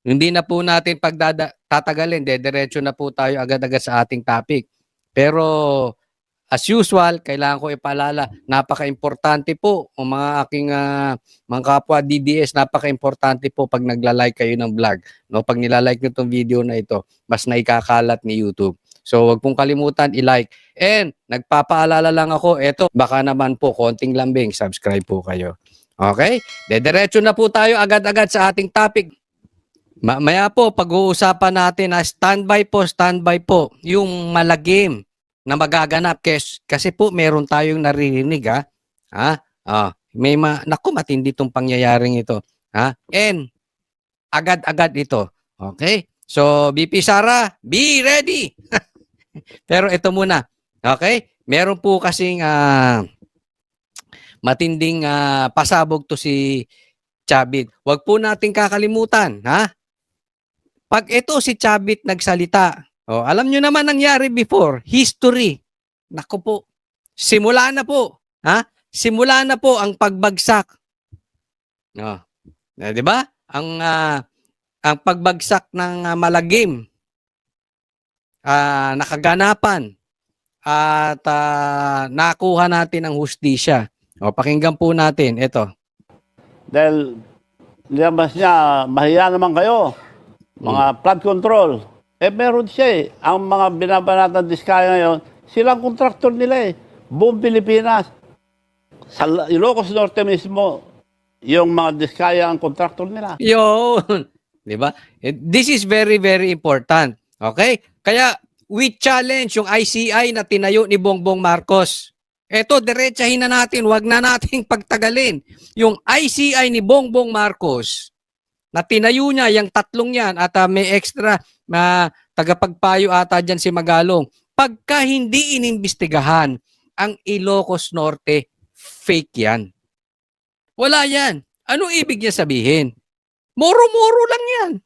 Hindi na po natin tatagalin, diretso na po tayo agad-agad sa ating topic. Pero as usual, kailangan ko ipaalala, napaka-importante po ang mga aking mga kapwa DDS, napaka-importante po pag nagla-like kayo ng vlog. No? Pag nilalike nyo itong video na ito, mas naikakalat ni YouTube. So wag pong kalimutan i-like. And nagpapaalala lang ako, eto, baka naman po, konting lambing, subscribe po kayo. Okay? Diretso na po tayo agad-agad sa ating topic. Maya po, pag-uusapan natin na standby po, yung malagim na magaganap kasi po meron tayong naririnig naku, matindi itong pangyayaring ito and agad-agad ito. Okay, so BP Sara, be ready. Pero ito muna, okay, meron po kasing matinding pasabog to si Chavit. Huwag po nating kakalimutan, pag ito si Chavit nagsalita, alam nyo naman nangyari before, history. Naku po, simula na po, simula na po ang pagbagsak. Di ba? Ang pagbagsak ng malagim, nakaganapan, at nakuha natin ang hustisya. Pakinggan po natin, ito. Dahil nilabas niya, mahiya naman kayo, mga flood control. Meron siya Ang mga binabanatan diskaya ngayon, silang kontraktor nila Buong Pilipinas. Sa Ilocos Norte mismo, yung mga diskaya ang kontraktor nila. Yun. Di ba? This is very, very important. Okay? Kaya, we challenge yung ICI na tinayo ni Bongbong Marcos. Eto, diretsahin na natin. Huwag na nating pagtagalin. Yung ICI ni Bongbong Marcos, na tinayo niya, yung tatlong yan, at may extra tagapagpayo ata dyan si Magalong. Pagka hindi inimbestigahan ang Ilocos Norte, fake yan. Wala yan. Anong ibig niya sabihin? Moro-moro lang yan.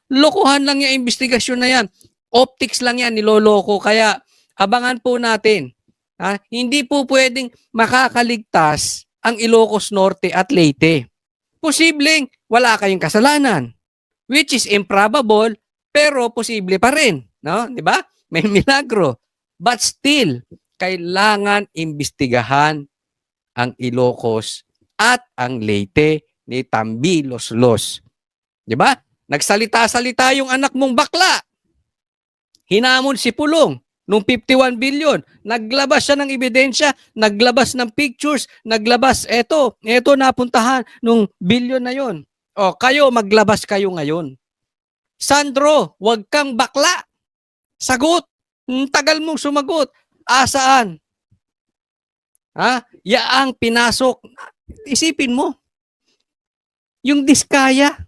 Lokohan lang yung investigasyon na yan. Optics lang yan, niloloko. Kaya abangan po natin. Hindi po pwedeng makakaligtas ang Ilocos Norte at Leyte. Posibleng wala kayong kasalanan, which is improbable, pero posible pa rin, no? 'Di ba? May milagro. But still, kailangan imbestigahan ang Ilocos at ang Leyte ni Tambiloslos. 'Di ba? Nagsalita-salita yung anak mong bakla. Hinamon si Pulong nung 51 billion. Naglabas siya ng ebidensya, naglabas ng pictures, naglabas, eto napuntahan nung billion na yon. Kayo, maglabas kayo ngayon. Sandro, wag kang bakla. Sagot. Tagal mong sumagot. Asaan? Yaang pinasok. Isipin mo. Yung Diskaya.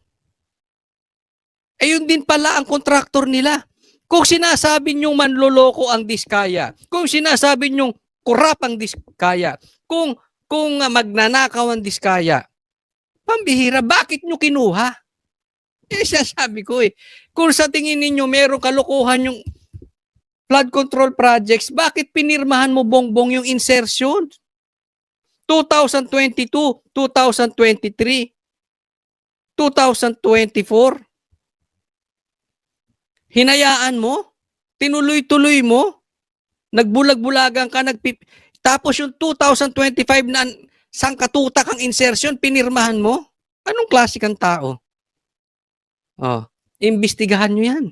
Yun din pala ang kontraktor nila. Kung sinasabi niyong manloloko ang Diskaya, kung sinasabi niyong kurap ang Diskaya, kung magnanakaw ang Diskaya, pambihira, bakit niyo kinuha? Sabi ko kung sa tingin ninyo meron kalokohan yung flood control projects, bakit pinirmahan mo Bongbong yung insertion? 2022, 2023, 2024, hinayaan mo? Tinuloy-tuloy mo? Nagbulag-bulagan ka, tapos yung 2025 na sangkatutak ang insertion, pinirmahan mo? Anong klase kang tao? Imbestigahan nyo yan.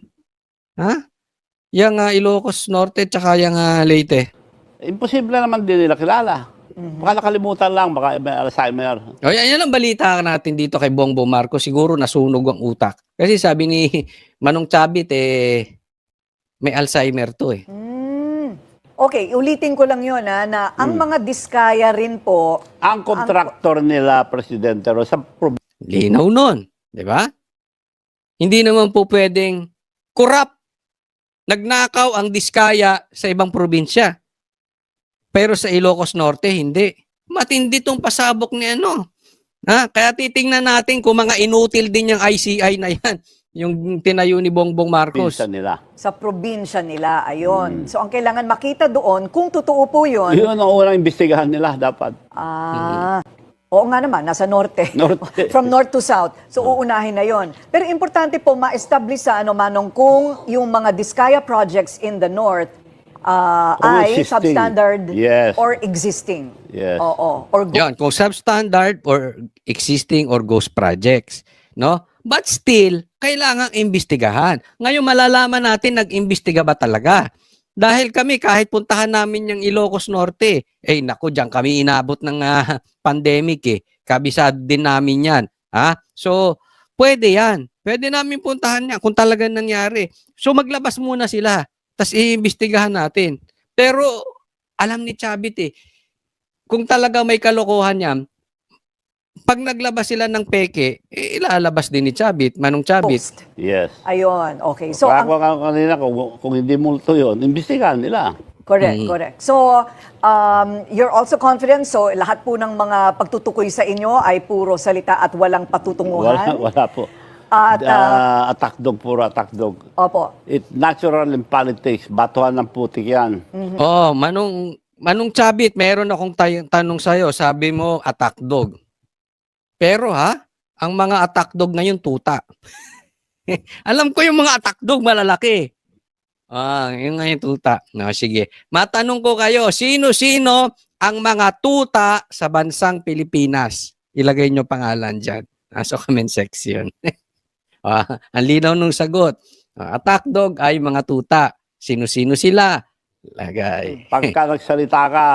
Yang Ilocos Norte tsaka yung Leyte. Imposible naman din nila kilala. Baka nakalimutan lang, baka may Alzheimer. Yan ang balita natin dito kay Bongbong Marcos. Siguro nasunog ang utak. Kasi sabi ni Manong Chavit, may Alzheimer to Okay, ulitin ko lang yun na ang mga Diskaya rin po. Ang kontraktor nila, Presidente, sa linaw nun. Di ba? Hindi naman po pwedeng corrupt. Nagnakaw ang Diskaya sa ibang probinsya. Pero sa Ilocos Norte, hindi. Matindi tong pasabok ni Kaya titingnan natin kung mga inutil din yung ICI na yan. Yung tinayo ni Bongbong Marcos. Sa probinsya nila, ayun. So ang kailangan makita doon, kung totoo po yun. Yun ang unang imbestigahan nila dapat. Oo nga naman, nasa norte. Norte. From north to south. So, uunahin na yon. Pero importante po, ma-establish sa Manong, kung yung mga Diskaya projects in the north Kung ay existing. substandard Yes. or existing. Yes. Oo. Or Yan, kung substandard or existing or ghost projects, no? But still, kailangang imbestigahan. Ngayon malalaman natin nag-imbestiga ba talaga? Dahil kami kahit puntahan namin yung Ilocos Norte, naku, diyan kami inabot ng pandemic Kabisado din namin 'yan. So, pwede 'yan. Pwede namin puntahan 'yan kung talaga nangyari. So maglabas muna sila, tas iimbestigahan natin. Pero alam ni Chavit kung talaga may kalokohan 'yan, pag naglabas sila ng peke, ilalabas din ni Chavit, Manong Chavit. post. Yes. Ayun. Okay. So, Kaya ako kanina, kung hindi multo yun, imbestigahan nila. correct, correct. So, you're also confident, so lahat po ng mga pagtutukoy sa inyo ay puro salita at walang patutunguhan? Wala po. At, Attack dog, puro attack dog. opo. It's natural in politics. Batuhan ng putik yan. Oh, Manong Chavit, meron akong tanong sa'yo. Sabi mo, attack dog. Pero ang mga attack dog ngayon, tuta. Alam ko yung mga attack dog, malalaki. Yung ngayon tuta. No, sige. Matanong ko kayo, sino-sino ang mga tuta sa bansang Pilipinas? Ilagay nyo pangalan dyan. Sa comment section. Ang linaw nung sagot. Attack dog ay mga tuta. Sino-sino sila? Lagay. Pagka nagsalita ka,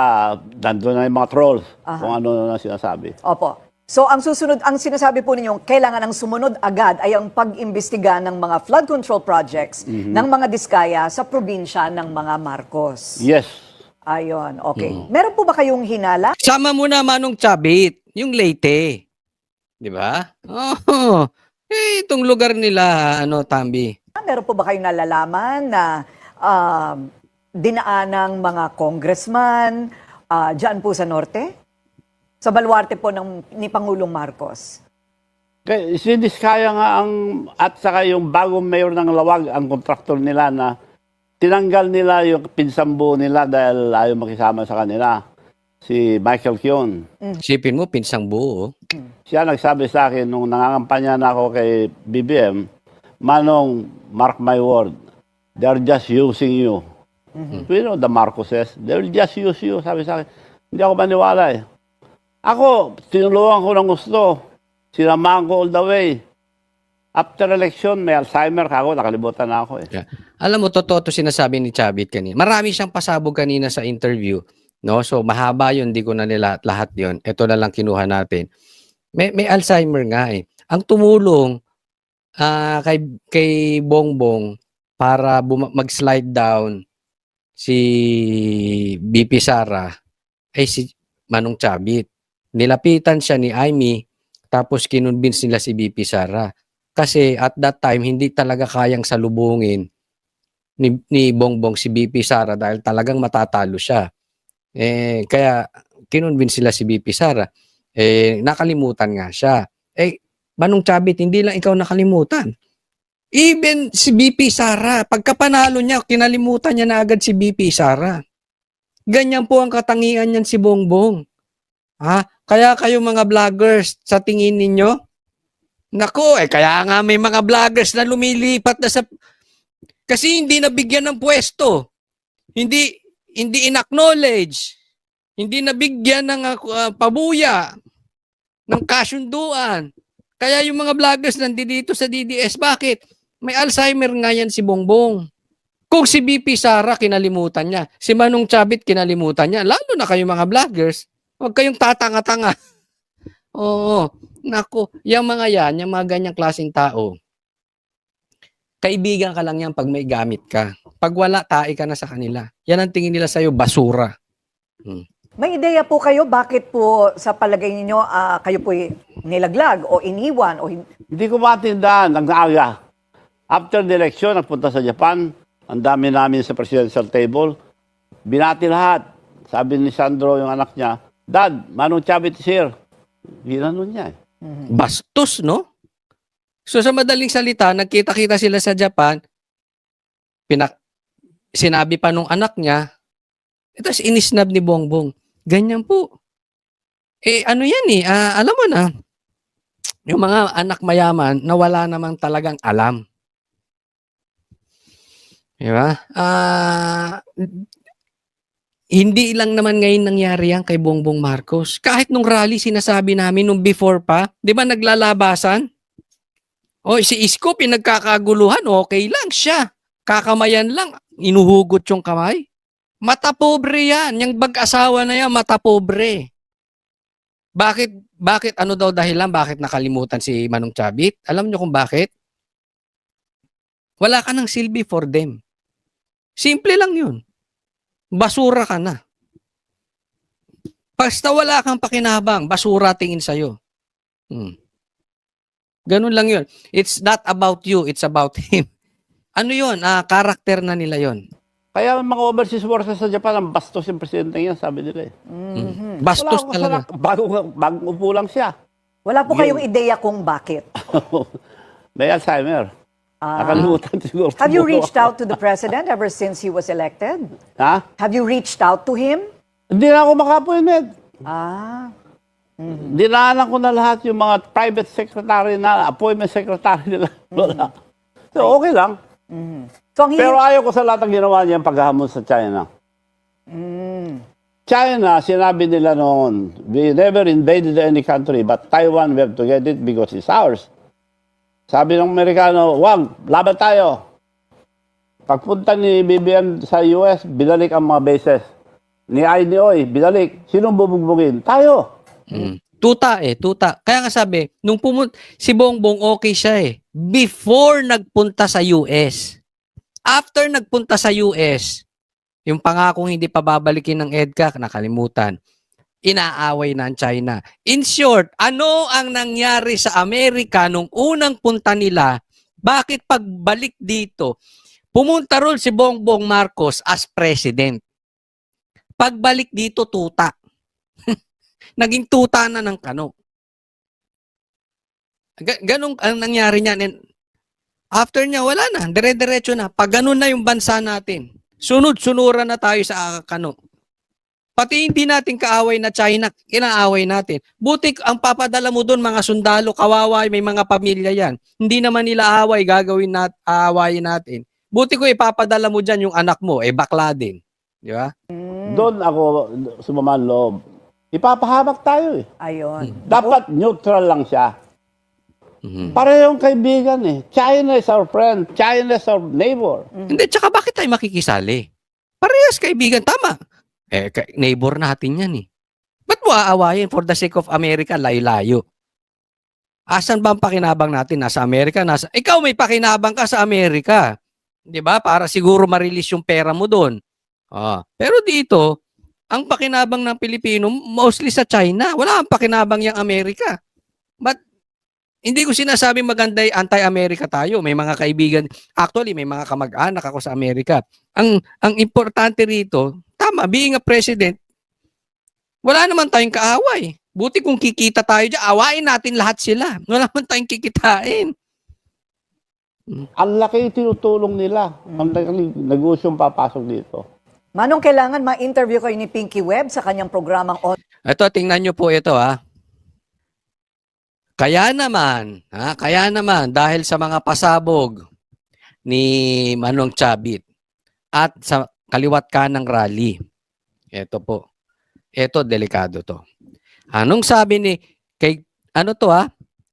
nandun na yung mga trolls. Aha. Kung ano na sinasabi. Opo. So, ang susunod, ang sinasabi po ninyo, kailangan ang sumunod agad ay ang pag-imbestiga ng mga flood control projects ng mga Diskaya sa probinsya ng mga Marcos. Yes. Ayon, okay. Meron po ba kayong hinala? Sama mo na Manong Chavit, yung Leyte. Di ba? Itong lugar nila, Tambi. Meron po ba kayong nalalaman na dinaan ng mga congressman dyan po sa norte? Sa baluarte po ni Pangulong Marcos. Kaya sinidiskaya nga at saka yung bagong mayor ng Lawag, ang kontraktor nila na tinanggal nila yung pinsambu nila dahil ayaw makisama sa kanila. Si Michael Kion. Sipin mo, pinsang buo. Siya nagsabi sa akin nung nangangampanya na ako kay BBM, Manong, mark my word, they're just using you. You know the Marcoses, they'll just use you, sabi sa akin. Hindi ako maniwala Ako, tinulungan ko ng gusto. Sinamahan ko all the way. After election, may Alzheimer ako, nakalimutan na ako Yeah. Alam mo, totoo to sinasabi ni Chavit kanina. Marami siyang pasabog kanina sa interview. No? So, mahaba yun, di ko na nila lahat yun. Ito na lang kinuha natin. May Alzheimer nga Ang tumulong kay Bongbong para mag-slide down si BP Sara ay si Manong Chavit. Nilapitan siya ni Amy tapos kinonvince nila si BP Sara. Kasi at that time, hindi talaga kayang salubungin ni Bongbong si BP Sara dahil talagang matatalo siya. Kaya kinonvince sila si BP Sara. Nakalimutan nga siya. Manong Chavit, hindi lang ikaw nakalimutan. Even si BP Sara, pagkapanalo niya, kinalimutan niya na agad si BP Sara. Ganyan po ang katangian niyan si Bongbong. Kaya kayo mga vloggers, sa tingin ninyo, nako, kaya nga may mga vloggers na lumilipat na sa... Kasi hindi nabigyan ng pwesto. Hindi in-acknowledge. Hindi nabigyan ng pabuya, ng kasunduan. Kaya yung mga vloggers nandito sa DDS, bakit? May Alzheimer nga yan si Bongbong. Kung si BP Sara, kinalimutan niya. Si Manong Chavit, kinalimutan niya. Lalo na kayo mga vloggers. Huwag kayong tatanga-tanga. Oo. Naku, yung mga ganyang klaseng tao, kaibigan ka lang yan pag may gamit ka. Pag wala, tae ka na sa kanila. Yan ang tingin nila sa'yo, basura. May ideya po kayo, bakit po sa palagay ninyo kayo po nilaglag o iniwan o Hindi ko matindahan, ang naaga. After the election, nagpunta sa Japan, ang dami namin sa presidential table, binati lahat. Sabi ni Sandro, yung anak niya, Dad, Manong Chavit is here. Ginanon niya Bastos, no? So sa madaling salita, nagkita-kita sila sa Japan, sinabi pa nung anak niya, tapos inisnab ni Bongbong. Ganyan po. ano yan eh, alam mo na, yung mga anak mayaman na wala namang talagang alam. Di ba? Hindi lang naman ngayon nangyari yan kay Bongbong Marcos. Kahit nung rally sinasabi namin nung before pa, di ba naglalabasan? O si Isko pinagkakaguluhan, okay lang siya. Kakamayan lang, inuhugot yung kamay. Matapobre yan. Yung bag-asawa na yan, matapobre. Bakit ano daw dahilan? Bakit nakalimutan si Manong Chabit? Alam nyo kung bakit? Wala ka ng silbi for them. Simple lang yun. Basura ka na. Basta wala kang pakinabang, basura tingin sa'yo. Ganun lang yun. It's not about you, it's about him. Ano yun? Karakter na nila yun. Kaya mga overseas workers sa Japan, ang bastos yung presidente yan, sabi nila eh. Bastos Wala talaga. bagong upo lang siya. Wala po kayong ideya kung bakit. May Alzheimer. Nakalimutan siguro. Have you reached out to the president ever since he was elected? Ha? Have you reached out to him? Hindi na ako maka-appointment. Dinaanan ko na lahat yung mga private secretary na, appointment secretary nila. Wala. So, okay lang. So, ang Pero ayaw ko sa lahat ng ginawa niya yung paghahamon sa China. China, sinabi nila noon, we never invaded any country, but Taiwan, we have to get it because it's ours. Sabi ng Amerikano, wag, laban tayo. Pagpunta ni BBM sa US, binalik ang mga bases. Ni Oy, binalik. Sinong bubugbugin? Tayo. Tuta. Kaya nga sabi, nung si Bongbong okay siya eh. Before nagpunta sa US. After nagpunta sa US, yung pangakong hindi pa babalikin ng EDCA, nakalimutan. Inaaway na ang China. In short, ano ang nangyari sa Amerika nung unang punta nila? Bakit pagbalik dito, pumunta ron si Bongbong Marcos as president? Pagbalik dito, tuta. Naging tuta na ng kano. Ganun ang nangyari niyan. And after niya, wala na. Dire-diretso na. Pag ganun na yung bansa natin, sunod-sunuran na tayo sa kano. Pati hindi natin kaaway na China, inaaway natin. Buti ang papadala mo doon, mga sundalo, kawawa, may mga pamilya yan. Hindi naman nila away, aawayin natin. Buti ko ipapadala mo dyan yung anak mo, bakla din. Di ba? Doon ako sumaman loob. Ipapahamak tayo eh. Ayun. Dapat neutral lang siya. Parehong kaibigan eh. China is our friend. China is our neighbor. Hindi, tsaka bakit tayo makikisali? Parehas kaibigan, tama. Neighbor natin yan eh. Ba't mo aawayin for the sake of America, layo-layo? Asan ba ang pakinabang natin? Nasa Amerika, ikaw may pakinabang ka sa Amerika. 'Di ba? Para siguro ma-release yung pera mo doon. Pero dito, ang pakinabang ng Pilipino, mostly sa China. Wala ang pakinabang yung Amerika. But, hindi ko sinasabing maganda anti-America tayo. May mga kaibigan, actually may mga kamag-anak ako sa Amerika. Ang importante rito, tama, being a president, wala naman tayong kaaway. Buti kung kikita tayo dyan, awain natin lahat sila. Wala naman tayong kikitain. Ang laki tinutulong nila. Ang negosyong papasok dito. Manong, kailangan ma-interview kayo ni Pinky Webb sa kanyang programang Ito, tingnan nyo po ito Kaya naman, dahil sa mga pasabog ni Manong Chabit at sa kaliwat kanang rally. Ito po. Ito, delikado to. Anong sabi ni,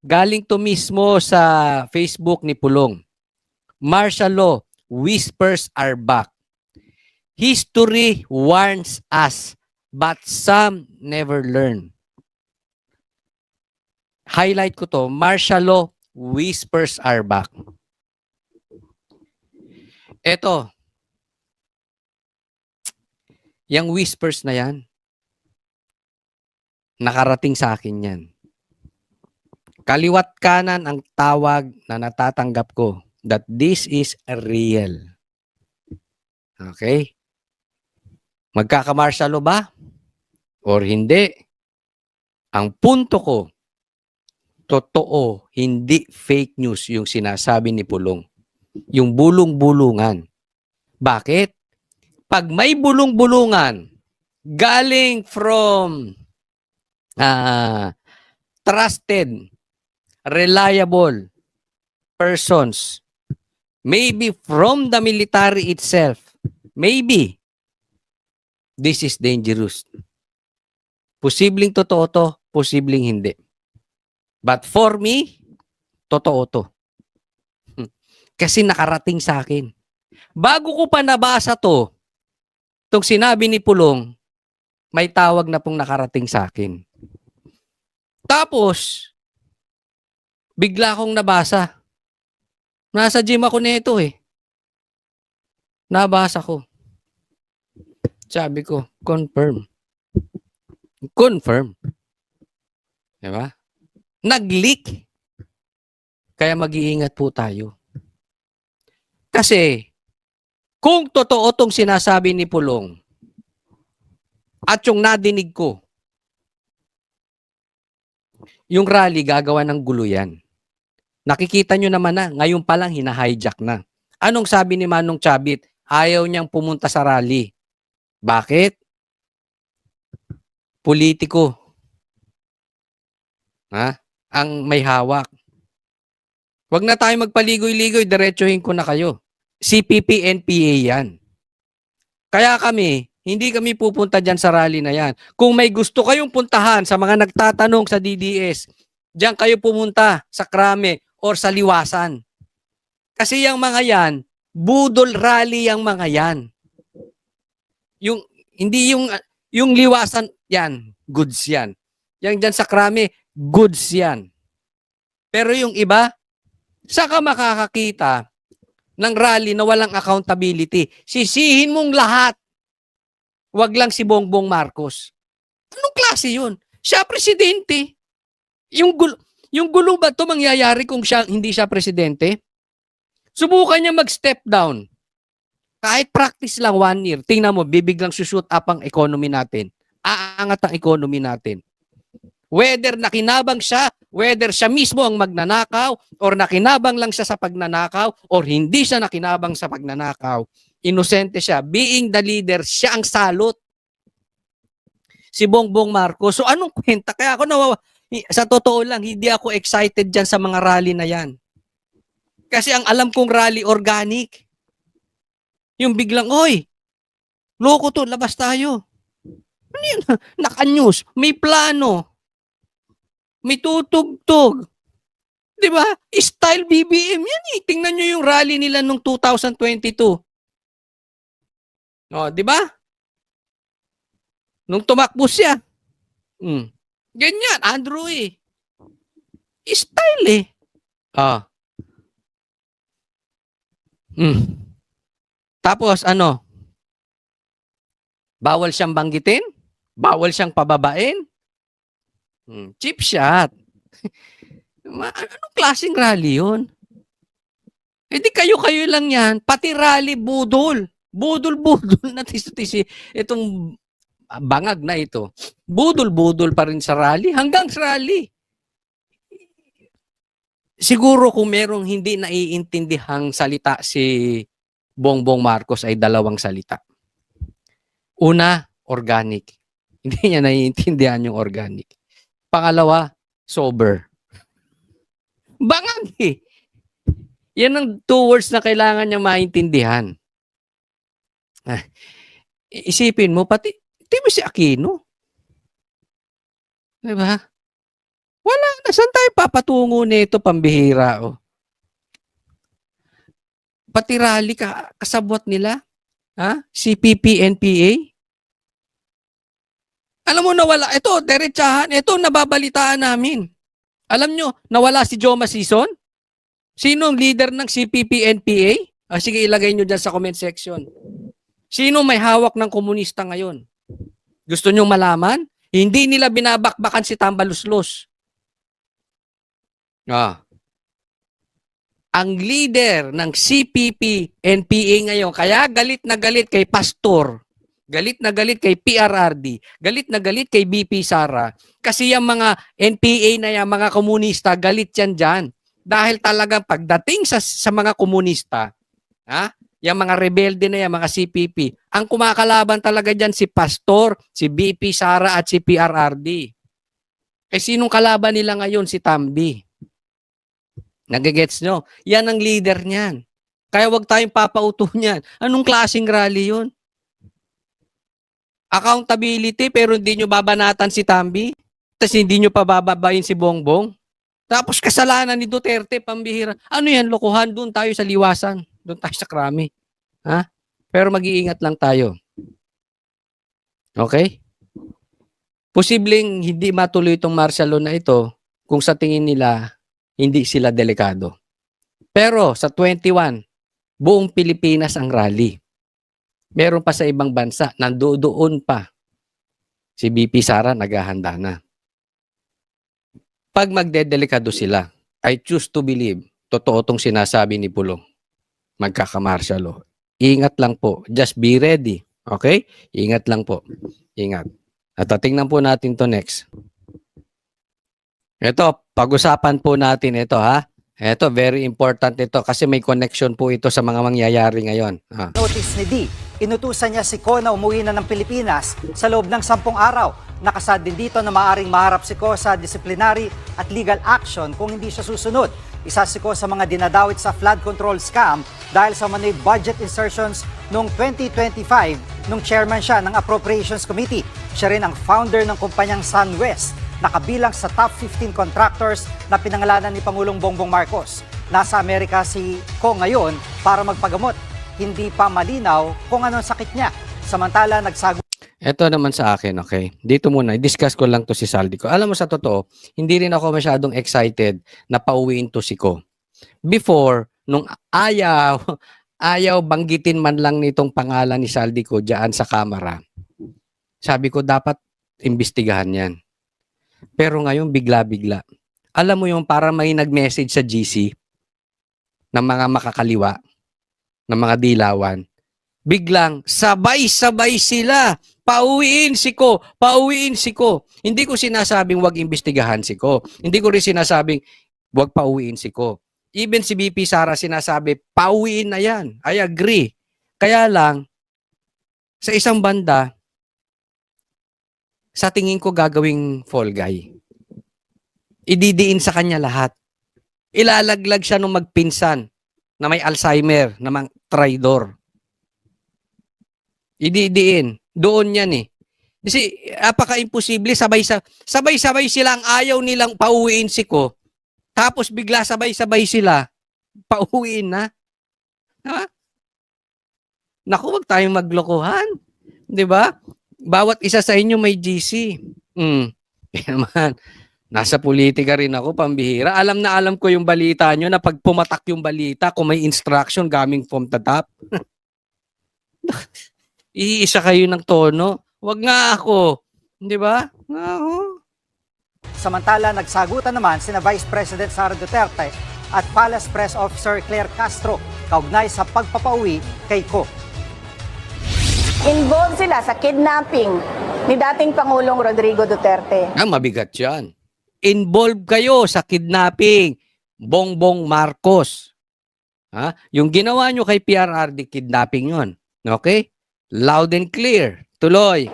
galing to mismo sa Facebook ni Pulong. Martial law, whispers are back. History warns us, but some never learn. Highlight ko to, martial law, whispers are back. Ito, yung whispers na yan, nakarating sa akin yan. Kaliwat kanan ang tawag na natatanggap ko that this is real. Okay? Magkakamartial law ba? Or hindi? Ang punto ko, totoo, hindi fake news yung sinasabi ni Pulong. Yung bulong-bulungan. Bakit? Pag may bulong-bulungan, galing from trusted, reliable persons, maybe from the military itself, maybe this is dangerous. Posibleng totoo to, posibleng hindi. But for me, totoo to. Kasi nakarating sa akin. Bago ko pa nabasa to, itong sinabi ni Pulong, may tawag na pong nakarating sa akin. Tapos, bigla akong nabasa. Nasa gym ako nito eh. Nabasa ko. Sabi ko, confirm. Confirm. Diba? Nag-leak. Kaya mag-iingat po tayo. Kasi, kung totoo tong sinasabi ni Pulong, at yung nadinig ko, yung rally gagawa ng gulo yan. Nakikita nyo naman na, ngayon pa lang hina-hijack na. Anong sabi ni Manong Chabit? Ayaw niyang pumunta sa rally. Bakit? Politiko. Ha? Ang may hawak. Huwag na tayo magpaligoy-ligoy, diretsuhin ko na kayo. CPP, NPA yan. Kaya kami, hindi kami pupunta dyan sa rally na yan. Kung may gusto kayong puntahan sa mga nagtatanong sa DDS, dyan kayo pumunta sa Krame or sa Liwasan. Kasi yung mga yan, budol rally yung mga yan. Hindi yung Liwasan, yan, goods yan. Yang dyan sa Krame, goods yan. Pero yung iba, saka makakakita ng rally na walang accountability. Sisihin mong lahat. Wag lang si Bongbong Marcos. Anong klase yun? Siya presidente. Yung gulo ba ito mangyayari kung hindi siya presidente? Subukan niya mag-step down. Kahit practice lang 1 year, tingnan mo, bibiglang sushoot up ang economy natin. Aangat ang economy natin. Whether nakinabang siya, whether siya mismo ang magnanakaw, or nakinabang lang siya sa pagnanakaw, or hindi siya nakinabang sa pagnanakaw, inosente siya. Being the leader, siya ang salot. Si Bongbong Marcos. So anong kwenta? Kaya ako sa totoo lang, hindi ako excited dyan sa mga rally na yan. Kasi ang alam kong rally organic. Yung biglang, oy, loko to, labas tayo. Ano yun? Naka-news, may plano. May tutugtog. Di ba? Style BBM yan eh. Tingnan nyo yung rally nila nung 2022. O, di ba? Nung tumakbo siya. Ganyan, Andrew eh. Style eh. Tapos ano? Bawal siyang banggitin? Bawal siyang pababain? Cheap shot. Anong klaseng rally yun? Eh di kayo-kayo lang yan. Pati rally, budol. Budol-budol na tisi-tisi. Itong bangag na ito. Budol-budol pa rin sa rally. Hanggang sa rally. Siguro kung merong hindi naiintindihang salita si Bongbong Marcos ay dalawang salita. Una, organic. Hindi niya naiintindihan yung organic. Pangalawa, sober. Bangag eh. Yan ang 2 words na kailangan niyang maintindihan. Isipin mo, pati mo si Aquino. Diba? Wala na. Saan tayo papatungo nito pambihira? Oh. Pati rally kasabwat nila. CPP, NPA. Alam mo nawala. Ito, derechahan. Ito, nababalitaan namin. Alam nyo, nawala si Joma Sison? Sino ang leader ng CPP, NPA? Sige, ilagay nyo dyan sa comment section. Sino may hawak ng komunista ngayon? Gusto nyo malaman? Hindi nila binabakbakan si Tambaluslos. Ang leader ng CPP, NPA ngayon, kaya galit na galit kay Pastor, galit na galit kay PRRD, galit na galit kay BP Sara, kasi yung mga NPA na yung mga komunista, galit yan dyan. Dahil talagang pagdating sa mga komunista, yung mga rebelde na yung mga CPP, ang kumakalaban talaga dyan si Pastor, si BP Sara at si PRRD. Eh sinong kalaban nila ngayon? Si Tambi. Nagigets nyo? Yan ang leader niyan. Kaya wag tayong papauto niyan. Anong klaseng rally yun? Accountability pero hindi nyo babanatan si Tambi? Tapos hindi nyo pabababayin si Bongbong? Tapos kasalanan ni Duterte, pambihira. Ano yan, lokohan? Doon tayo sa liwasan. Doon tayo sa krami. Ha? Pero mag-iingat lang tayo. Okay? Posibleng hindi matuloy itong martial law na ito kung sa tingin nila hindi sila delikado. Pero sa 21, buong Pilipinas ang rally. Meron pa sa ibang bansa, nandoon pa. Si BP Sara naghahanda na. Pag magdedelikado sila, I choose to believe, totoo tong sinasabi ni Pulong. Magkaka-martial law. Ingat lang po. Just be ready. Okay? Ingat lang po. Ingat. At tingnan po natin to next. Ito, pag-usapan po natin ito ha. Ito, very important ito kasi may connection po ito sa mga mangyayari ngayon. Notice ni D, inutusan niya si Ko na umuwi na ng Pilipinas sa loob ng 10 araw. Nakasad din dito na maaaring maharap si Ko sa disciplinary at legal action kung hindi siya susunod. Isa si Ko sa mga dinadawit sa flood control scam dahil sa manoy budget insertions noong 2025 nung chairman siya ng Appropriations Committee. Siya rin ang founder ng kumpanyang SunWest, nakabilang sa top 15 contractors na pinangalanan ni Pangulong Bongbong Marcos. Nasa Amerika si Ko ngayon para magpagamot. Hindi pa malinaw kung anong sakit niya. Samantala, nagsagot. Ito naman sa akin, okay? Dito muna, i-discuss ko lang to si Saldi ko. Alam mo sa totoo, hindi rin ako masyadong excited na pauwiin to si Ko. Before, nung ayaw banggitin man lang nitong pangalan ni Saldi ko diyan sa kamera, sabi ko dapat imbestigahan yan. Pero ngayon, bigla-bigla. Alam mo yung para may nag-message sa GC ng mga makakaliwa, ng mga dilawan, biglang sabay-sabay sila. Pauwiin si Ko, pauwiin si Ko. Hindi ko sinasabing wag imbestigahan si Ko. Hindi ko rin sinasabing wag pauwiin si Ko. Even si BP Sara sinasabi, pauwiin na yan. I agree. Kaya lang, sa isang banda, sa tingin ko gagawing fall guy. Ididiin sa kanya lahat. Ilalaglag siya nung magpinsan na may Alzheimer, na mang traidor. Ididiin. Doon yan eh. Kasi apaka-imposible, sabay-sabay silang ayaw nilang pauwiin si Ko. Tapos bigla sabay-sabay sila pauwiin na. Ha? Naku, wag tayong maglokohan. 'Di ba? Bawat isa sa inyo may GC. Kaya naman, nasa politika rin ako, pambihira. Alam na alam ko yung balita nyo na pag pumatak yung balita, kung may instruction coming from the top, iisa kayo ng tono. Wag nga ako. Di ba? Ako. Samantala, nagsagutan naman sina Vice President Sara Duterte at Palace Press Officer Claire Castro kaugnay sa pagpapauwi kay Ko. Involved sila sa kidnapping ni dating Pangulong Rodrigo Duterte. Mabigat yan. Involved kayo sa kidnapping Bongbong Marcos. Ha? Yung ginawa nyo kay PRRD, kidnapping yon. Okay? Loud and clear. Tuloy.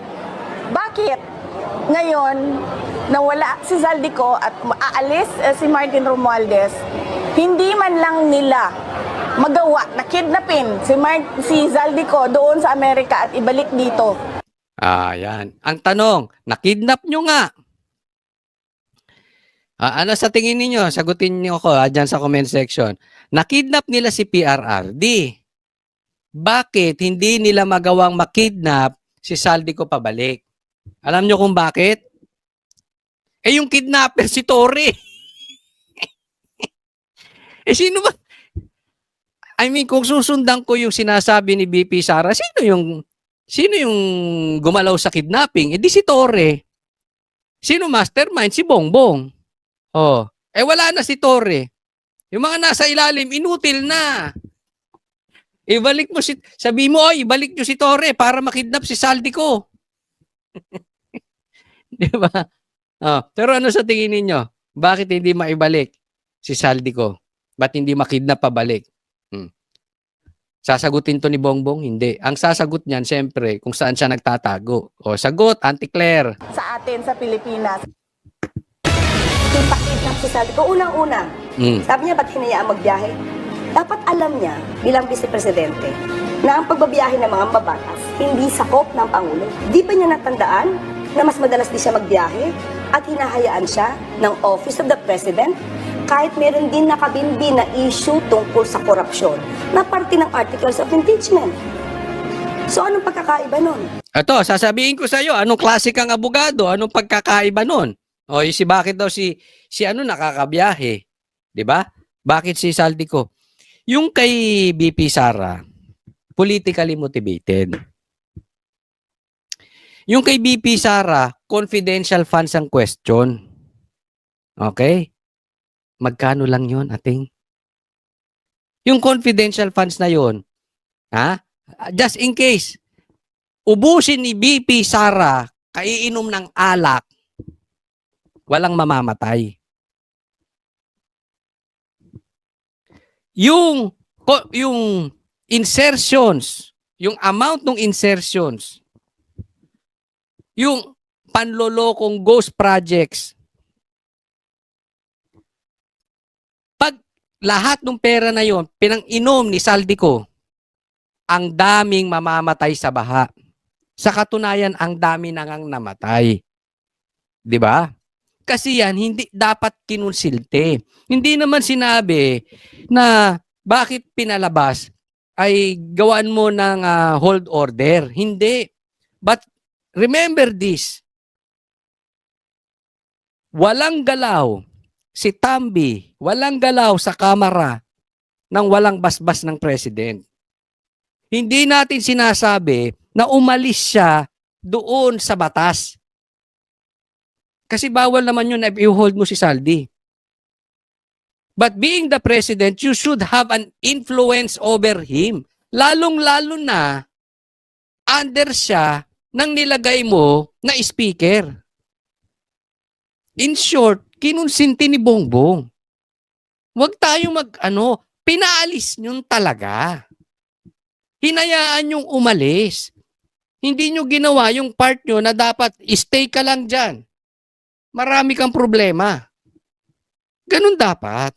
Bakit ngayon nawala si Zaldico at aalis si Martin Romualdez, hindi man lang nila magawa na kidnapin si Zaldico doon sa Amerika at ibalik dito? Yan. Ang tanong, nakidnap nyo nga. Ano sa tingin niyo? Sagutin niyo ako dyan sa comment section. Nakidnap nila si PRRD. Bakit hindi nila magawang makidnap si Zaldico pabalik? Alam nyo kung bakit? Yung kidnapper si Torre. Sino ba? I mean, kung susundan ko yung sinasabi ni BP Sara, sino yung gumalaw sa kidnapping? Di si Torre. Sino mastermind? Si Bongbong. Wala na si Torre. Yung mga nasa ilalim, inutil na. Ibalik mo sabi mo, ibalik nyo si Torre para makidnap si Zaldico. Di ba? Pero ano sa tingin ninyo? Bakit hindi maibalik si Zaldico? Ba't hindi makidnap pabalik? Sasagutin to ni Bongbong? Hindi. Ang sasagot niyan, siyempre, kung saan siya nagtatago. Sagot, Auntie Claire. Sa atin sa Pilipinas. Kita-kidnap si Saldi ko. Unang-una, sabi niya, ba't hinayaan magbiyahe? Dapat alam niya, bilang vice-presidente, na ang pagbabiyahe ng mga mabatas, hindi sakop ng Pangulo. Di ba niya natandaan na mas madalas di siya magbiyahe at hinahayaan siya ng Office of the President kahit meron din nakabimbi na issue tungkol sa korupsyon na parte ng articles of impeachment. So anong pagkakaiba nun? Ito, sasabihin ko sa iyo, anong klase kang abogado? Anong pagkakaiba nun? O, si bakit daw si ano nakakabiyahe? 'Di ba? Bakit si Saldico? Yung kay BP Sara, politically motivated. Yung kay BP Sara, confidential funds ang question. Okay? Magkano lang yun, ating? Yung confidential funds na yun, just in case, ubusin ni BP Sara, kaiinom ng alak, walang mamamatay. Yung insertions, yung amount ng insertions, yung panlolokong ghost projects, pag lahat ng pera na yon pinang-inom ni Saldico, ang daming mamamatay sa baha. Sa katunayan, ang dami nang namatay. 'Di ba? Kasi yan, hindi dapat kinonsilte. Hindi naman sinabi na bakit pinalabas ay gawaan mo ng hold order. Hindi. But remember this. Walang galaw si Tambi, walang galaw sa kamera ng walang basbas ng president. Hindi natin sinasabi na umalis siya doon sa batas. Kasi bawal naman yun na i-hold mo si Saldi. But being the president, you should have an influence over him. Lalong-lalo na under siya nang nilagay mo na speaker. In short, kinonsinti ni Bongbong. Huwag tayong pinaalis nyo talaga. Hinayaan yung umalis. Hindi nyo ginawa yung part nyo na dapat stay ka lang dyan. Marami kang problema. Ganun dapat.